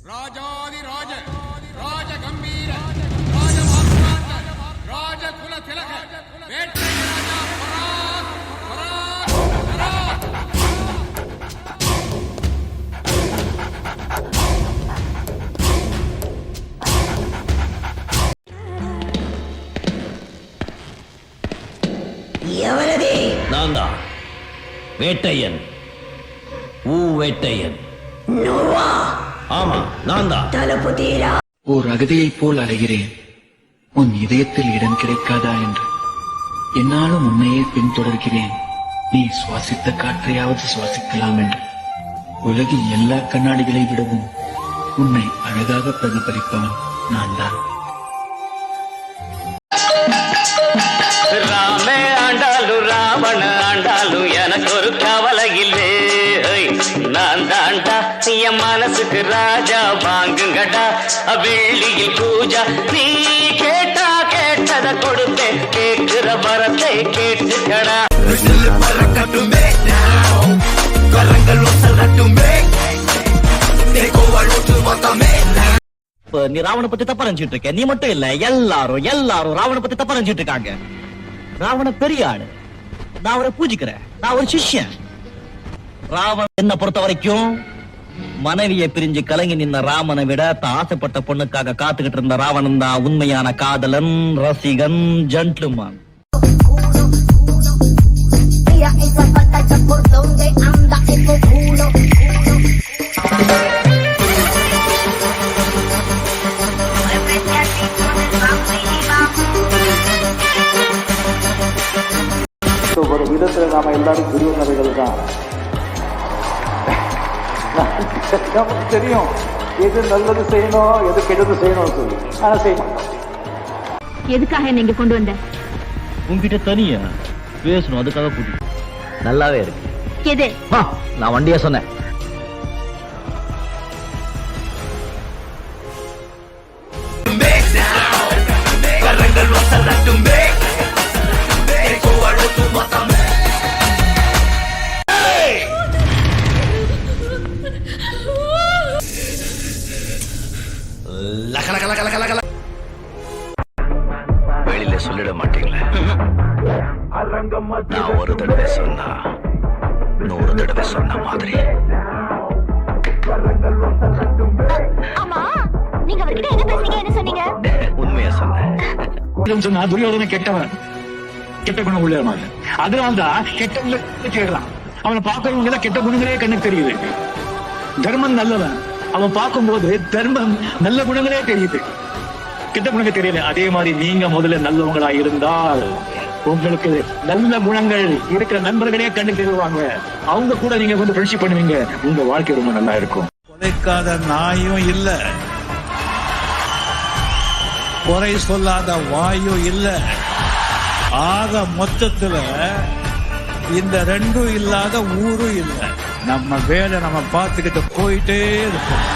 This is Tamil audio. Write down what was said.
ராஜாதி ராஜ ராஜ கம்பீர ராஜ மார்த்தாண்ட ராஜ குல திலக வேட்டை ராஜா பராக் பராக் பராக். எவரது? நான் தான் வேட்டையன். வேட்டையன். நோவா? ஆமா, நான் தான். தளபதிரா? ஓர் அகதியைப் போல் அலைகிறேன், உன் இதயத்தில் இடம் கிடைக்காதா என்று. என்னாலும் உன்னையே பின்தொடர்கிறேன், நீ சுவாசித்த காற்றையாவது சுவாசிக்கலாம் என்று. உலகில் எல்லா கண்ணாடிகளை விடவும் உன்னை அழகாக பிரதிபலிப்பவன் நான் தான். ராமே ஆண்டாலும் ராவண ஆண்டாலும் எனக்கு ஒரு கவலை இல்லை. நான் தாண்டா என் மனசுக்கு ராஜா, வாங்குங்கடா வெள்ளியில் பூஜா. நீ கேட்டா கேட்டத கொடுப்பேன், கேட்கிற வரத்தை கேட்டுக்கடா. நீ ராவண பத்தி தப்பா நினைச்சிட்டு இருக்க. நீ மட்டும் இல்ல, எல்லாரும் ராவண பத்தி தப்பா நினைச்சிட்டு இருக்காங்க. ராவண பெரிய ஆளு, நான் அவரை பூஜிக்கிறேன், நான் ஒரு சிஷ்யன். ராவணன் என்ன பொறுத்த வரைக்கும் மனைவியை பிரிஞ்சு கலங்கி நின்ன ராமனை விட தான் ஆசைப்பட்ட பொண்ணுக்காக காத்துக்கிட்டு இருந்த ராவணன் தான் உண்மையான காதலன், ரசிகன், ஜென்டில்மேன். ஒரு விதத்துல நாம எல்லாரும் துரியோதனர்கள் தான். நமக்கு தெரியும் எது நல்லது செய்யணும், எது கெட்டது செய்யணும் சொல்லி, ஆனா செய்ய மாட்டோம். எதுக்காக என்ன இங்க கொண்டு வந்த? உன்கிட்ட தனியா பேசணும், அதுக்காக கூட்டி. நல்லாவே இருக்கு. எது? நான் வண்டியா சொன்னேன். வெளியில சொல்லிட மாட்டீங்களே. நான் ஒரு தடவை சொன்னா 100 தடவை சொன்ன மாதிரி. ஆமா, நீங்க அவர்கிட்ட என்ன பேசுறீங்க? என்ன சொன்னீங்க? உண்மையா சொன்னேன். துரியோதனை கெட்டவன், கெட்ட குணம் உள்ளவன். அதனால்தான் கெட்டவங்களை தேடலாம். அவனை பார்க்கறவங்க கெட்ட குணங்களே கண்ணுக்கு தெரியுது. தர்மம் நல்லவன், அவன் பார்க்கும்போது தர்மம் நல்ல குணங்களே தெரியுது, கெட்ட குணங்கள் தெரியல. அதே மாதிரி நீங்க முதல்ல நல்லவங்களா இருந்தால் உங்களுக்கு நல்ல குணங்கள் இருக்கிற நண்பர்களே கண்ணு தெரிவாங்க. அவங்க கூட நீங்க வந்து ஃப்ரெண்ட்ஷிப் பண்ணுவீங்க, உங்க வாழ்க்கை ரொம்ப நல்லா இருக்கும். குறைக்காத நாயும் இல்ல, குறை சொல்லாத வாயும் இல்ல. ஆக மொத்தத்துல இந்த ரெண்டும் இல்லாத ஊரும் இல்ல. நம்ம வேலை நம்ம பார்த்துக்கிட்டு போயிட்டே இருக்கோம்.